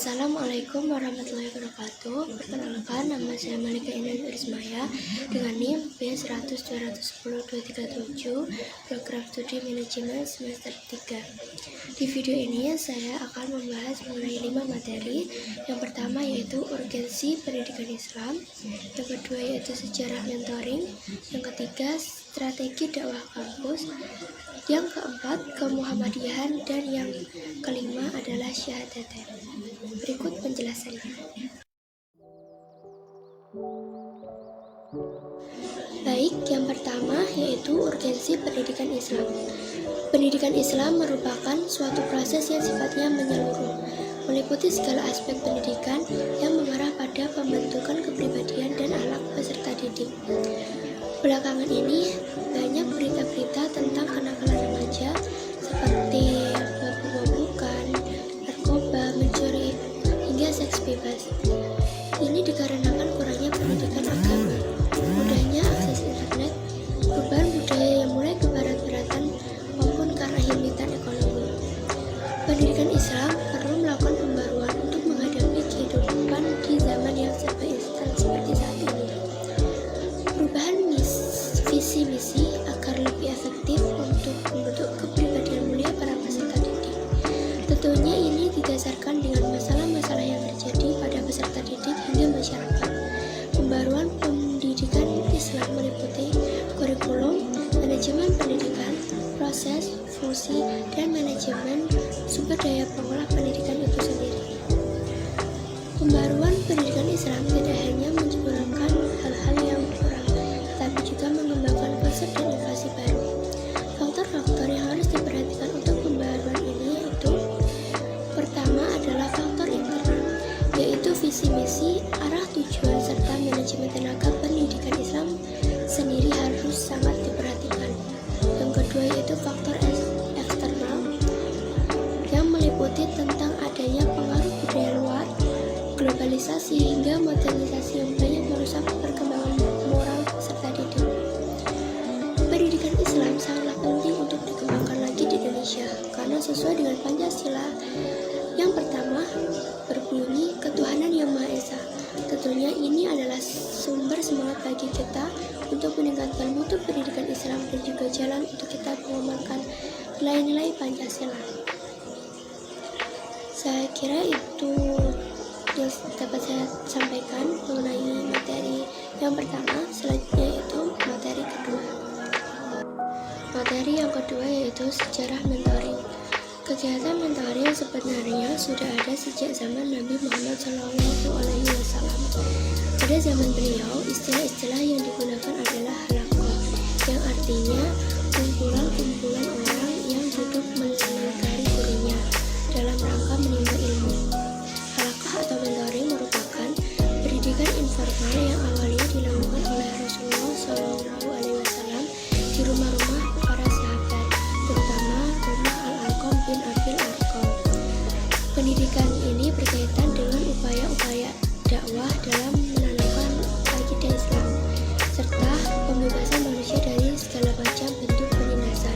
Assalamualaikum warahmatullahi wabarakatuh. Perkenalkan, nama saya Malika Indah Ismaya dengan NIM B100210237, program studi manajemen semester 3. Di video ini saya akan membahas mengenai 5 materi. Yang pertama yaitu urgensi pendidikan Islam, yang kedua yaitu sejarah mentoring, yang ketiga strategi dakwah kampus, yang keempat kemuhammadiyahan, dan yang kelima adalah syahadatain. Berikut penjelasannya. Baik, yang pertama yaitu urgensi pendidikan Islam. Pendidikan Islam merupakan suatu proses yang sifatnya menyeluruh, meliputi segala aspek pendidikan yang mengarah pada pembentukan kepribadian dan akhlak peserta didik. Belakangan ini banyak berita-berita tentang kenakalan remaja seperti mabuk-mabukan, narkoba, mencuri, hingga seks bebas. Ini dikarenakan kurangnya pendidikan agama, mudahnya akses internet, perubahan budaya yang mulai ke barat-baratan, maupun karena himpitan ekonomi. Pendidikan Islam perlu melakukan pembaruan untuk menghadapi kehidupan di zaman yang serba instan seperti saat ini. Perubahan visi misi agar lebih efektif untuk membentuk kepribadian mulia para peserta didik. Tentunya ini didasarkan dengan masalah-masalah yang terjadi pada peserta didik hingga masyarakat. Pembaruan pendidikan Islam meliputi kurikulum, manajemen pendidikan, proses, fungsi, dan manajemen sumber daya pengolah pendidikan itu sendiri. Pembaruan pendidikan Islam tidak hanya menyempurnakan hal-hal yang kurang, tapi juga mengembangkan konsep dan inovasi baru. Faktor-faktor yang harus diperhatikan untuk pembaruan ini yaitu: pertama adalah faktor internal, yaitu visi misi, arah tujuan, serta manajemen tenaga pendidikan Islam sendiri harus sangat diperhatikan. Yang kedua yaitu faktor eksternal, yang meliputi tentang adanya pengaruh budaya luar, globalisasi, hingga modernisasi yang banyak merusak perkembangan moral peserta didik. Pendidikan Islam sangatlah penting untuk dikembangkan lagi di Indonesia karena sesuai dengan Pancasila. Yang pertama, berbunyi ketuhanan yang Maha Esa. Tentunya ini adalah sumber semangat bagi kita untuk meningkatkan mutu pendidikan Islam dan juga jalan untuk kita mengamalkan nilai-nilai Pancasila. Saya kira itu yang dapat saya sampaikan mengenai materi yang pertama. Selanjutnya yaitu materi kedua. Materi yang kedua yaitu sejarah mentoring. Kegiatan mentoring sebenarnya sudah ada sejak zaman Nabi Muhammad SAW. Pada zaman beliau, istilah-istilah yang digunakan adalah halaqah, yang artinya kumpulan-kumpulan orang yang duduk mengelilingi gurunya dalam rangka menimba ilmu. Halaqah atau mentoring merupakan pendidikan informal yang awalnya dilakukan oleh Rasulullah SAW di rumah-rumah para sahabat, terutama rumah Al-Alqam bin Abil Arqam. Pendidikan ini berkaitan dengan upaya-upaya dakwah dalam menanamkan akidah Islam serta pembebasan manusia dari segala macam bentuk penindasan.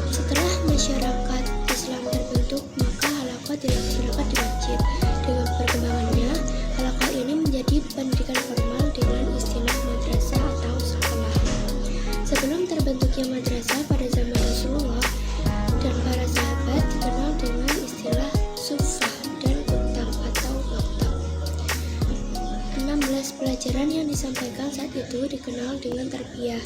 Setelah masyarakat Islam terbentuk, maka halaqah dilaksanakan di masjid. Dengan perkembangannya, halaqah ini menjadi pendidikan formal dengan istilah madrasah atau sekolah. Sebelum terbentuknya madrasah pada zaman Rasulullah dan para sahabat, dikenal dengan istilah sufah dan kutab atau maktab. 16 pelajaran yang disampaikan saat itu dikenal dengan tarbiyah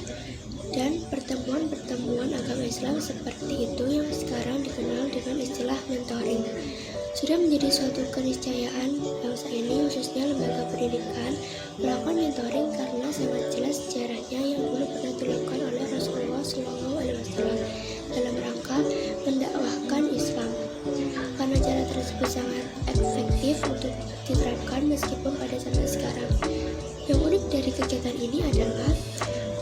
dan pertemuan-pertemuan agama Islam seperti itu yang sekarang dikenal dengan istilah mentoring. Sudah menjadi suatu keniscayaan bangsa ini, khususnya lembaga pendidikan, melakukan mentoring karena sangat jelas sejarahnya yang dulu pernah dilakukan oleh Rasulullah SAW dalam rangka mendakwahkan Islam. Karena cara tersebut sangat efektif untuk diterapkan meskipun pada zaman sekarang. Yang unik dari kegiatan ini adalah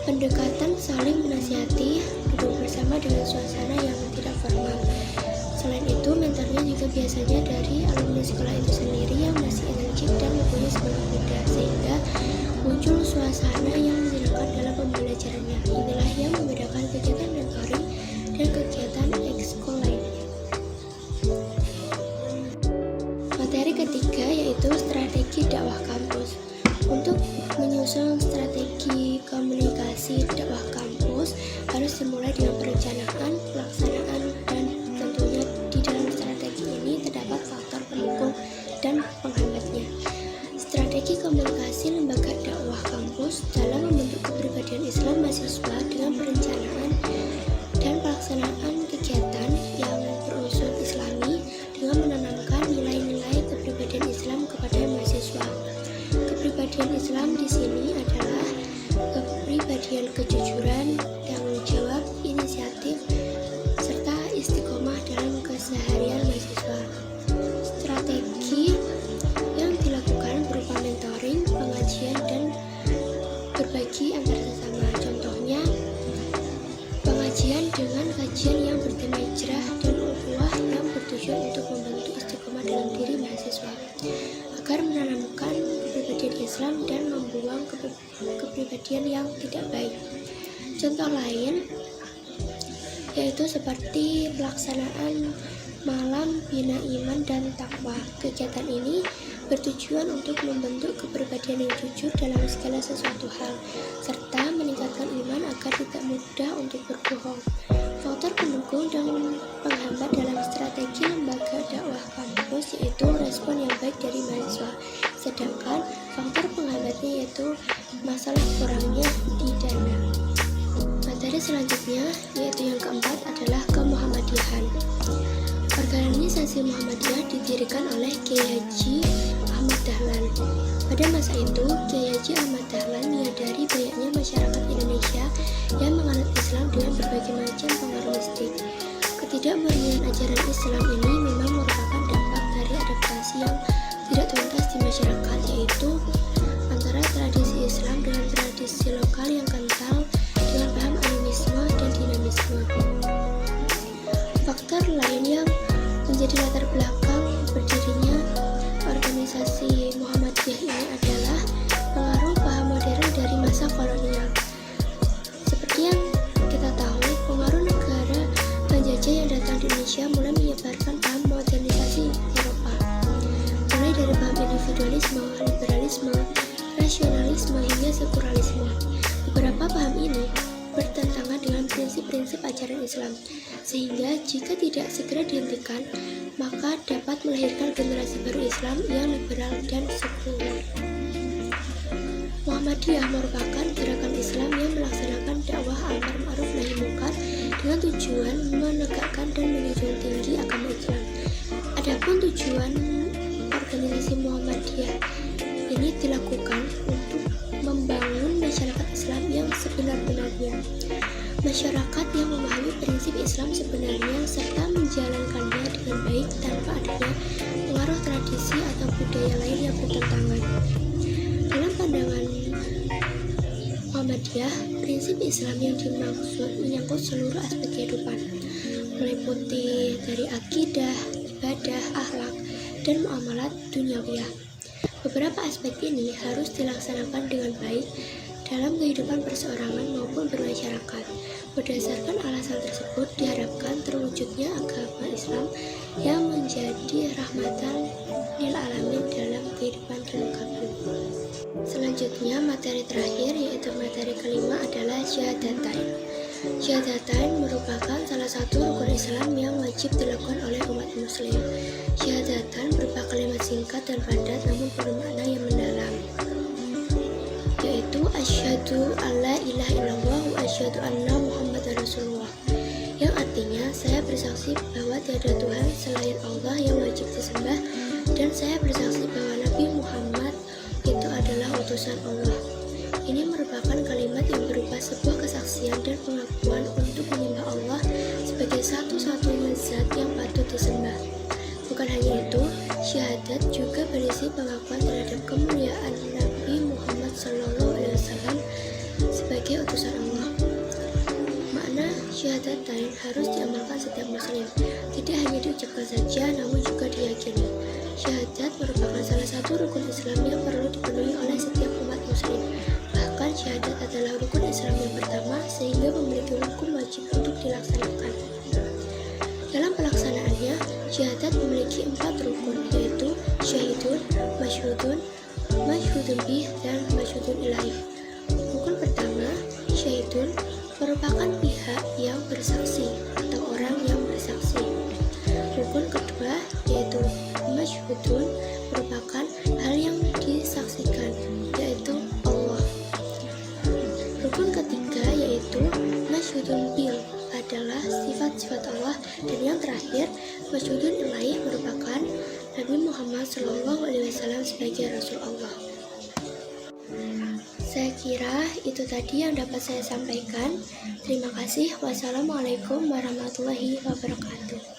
pendekatan saling menasihati, duduk bersama dengan suasana yang tidak formal. Selain itu, mentornya juga biasanya dari alumni sekolah itu sendiri yang masih energik dan mempunyai semangat muda, sehingga muncul suasana yang menyenangkan dalam pembelajarannya. Inilah yang membedakan kegiatan mentoring dan kegiatan ekskul lainnya. Materi ketiga yaitu strategi dakwah kampus. Untuk menyusun strategi komunikasi dakwah kampus harus dimulai dengan perencanaan, pelaksanaan, dan tentunya di dalam strategi ini terdapat faktor pendukung dan penghambatnya. Strategi komunikasi lembaga dakwah kampus dalam membentuk kepribadian Islam mahasiswa dengan perencanaan dan pelaksanaan kegiatan yang berunsur Islami dengan menanamkan nilai-nilai kepribadian Islam kepada mahasiswa. Kepribadian Islam di sini adalah kepribadian kejujuran, tanggung jawab, inisiatif, serta istiqomah dalam keseharian mahasiswa. Strategi yang dilakukan berupa mentoring, pengajian, dan berbagi antar sesama. Contohnya, pengajian dengan kajian yang bertema hijrah dan ukhuwah yang bertujuan untuk membantu istiqomah dalam diri mahasiswa agar menanamkan kepribadian Islam dan membuang kepribadian yang tidak baik. Contoh lain yaitu seperti pelaksanaan malam bina iman dan takwa. Kegiatan ini bertujuan untuk membentuk kepribadian yang jujur dalam segala sesuatu hal, serta meningkatkan iman agar tidak mudah untuk berbohong. Faktor pendukung dan penghambat dalam strategi lembaga dakwah kampus yaitu respon yang baik dari mahasiswa, sedangkan faktor penghambatnya yaitu masalah kurangnya di dana. Materi selanjutnya yaitu yang keempat adalah kemuhammadiyahan. Organisasi Muhammadiyah didirikan oleh Kiai Haji Ahmad Dahlan. Pada masa itu, Kiai Haji Ahmad Dahlan menyadari banyaknya masyarakat Indonesia yang menganut Islam dengan berbagai macam pengaruh mistik. Ketidakmurnian ajaran Islam ini memang merupakan dampak dari adaptasi yang tidak tuntas di masyarakat, yaitu antara tradisi Islam dengan tradisi lokal yang kental dengan paham animisme dan dinamisme. Faktor lain yang menjadi latar belakang berdirinya organisasi Muhammadiyah ini adalah pengaruh paham modern dari masa kolonial. Seperti yang kita tahu, pengaruh negara penjajah yang datang di Indonesia mulai menyebarkan paham modernisasi Eropa, mulai dari paham individualisme, liberalisme, rasionalisme, hingga sekularilisme. Beberapa paham ini bertentangan dengan prinsip-prinsip ajaran Islam, sehingga jika tidak segera dihentikan, maka dapat melahirkan generasi baru Islam yang liberal dan sekuler. Muhammadiyah merupakan gerakan Islam yang melaksanakan dakwah amar ma'ruf nahi munkar dengan tujuan menegakkan dan menjunjung tinggi agama Islam. Adapun tujuan organisasi Muhammadiyah ini dilakukan untuk membangun masyarakat Islam yang sebenar-benarnya, masyarakat yang memahami prinsip Islam sebenarnya serta menjalankannya dengan baik tanpa adanya pengaruh tradisi atau budaya lain yang bertentangan. Dalam pandangan Muhammadiyah, prinsip Islam yang dimaksud menyangkut seluruh aspek kehidupan, meliputi dari akidah, ibadah, akhlak, dan muamalat duniawiyah. Beberapa aspek ini harus dilaksanakan dengan baik dalam kehidupan perseorangan maupun bermasyarakat. Berdasarkan alasan tersebut, diharapkan terwujudnya agama Islam yang menjadi rahmatan lil alamin dalam kehidupan kelengkapan. Selanjutnya, materi terakhir yaitu materi kelima adalah syahadatain. Syahadatain merupakan salah satu rukun Islam yang wajib dilakukan oleh umat muslim. Syahadatain berupa kalimat singkat dan padat namun bermakna yang mendalam, yaitu asyhadu alla ilaha illallah wa asyhadu anna muhammadar rasulullah, yang artinya saya bersaksi bahwa tiada Tuhan selain Allah yang wajib disembah, dan saya bersaksi bahwa Nabi Muhammad itu adalah utusan Allah. Ini merupakan kalimat yang berupa sebuah kesaksian dan pengakuan untuk menyembah Allah sebagai satu-satunya zat yang patut disembah. Bukan hanya itu, syahadat juga berisi pengakuan terhadap kemuliaan Nabi Muhammad SAW sebagai utusan Allah. Makna syahadatain harus diamalkan setiap muslim, tidak hanya diucapkan saja namun juga diyakini. Syahadat merupakan salah satu rukun Islam yang perlu dipenuhi oleh setiap umat muslim. Bahkan syahadat adalah rukun Islam yang pertama sehingga memiliki hukum wajib untuk dilaksanakan. Dalam pelaksanaannya, syahadat memiliki 4 rukun, yaitu syahid masyhudun bih dan masyhudun ilaih. Rukun pertama, syahidun, merupakan pihak yang bersaksi atau orang yang bersaksi. Rukun kedua yaitu masyhudun, merupakan hal yang disaksikan, yaitu Allah. Rukun ketiga yaitu masyhudun bil, adalah sifat-sifat Allah. Dan yang terakhir, masyhudun ilaih, merupakan Nabi Muhammad SAW sebagai Rasul Allah. Saya kira itu tadi yang dapat saya sampaikan. Terima kasih. Wassalamualaikum warahmatullahi wabarakatuh.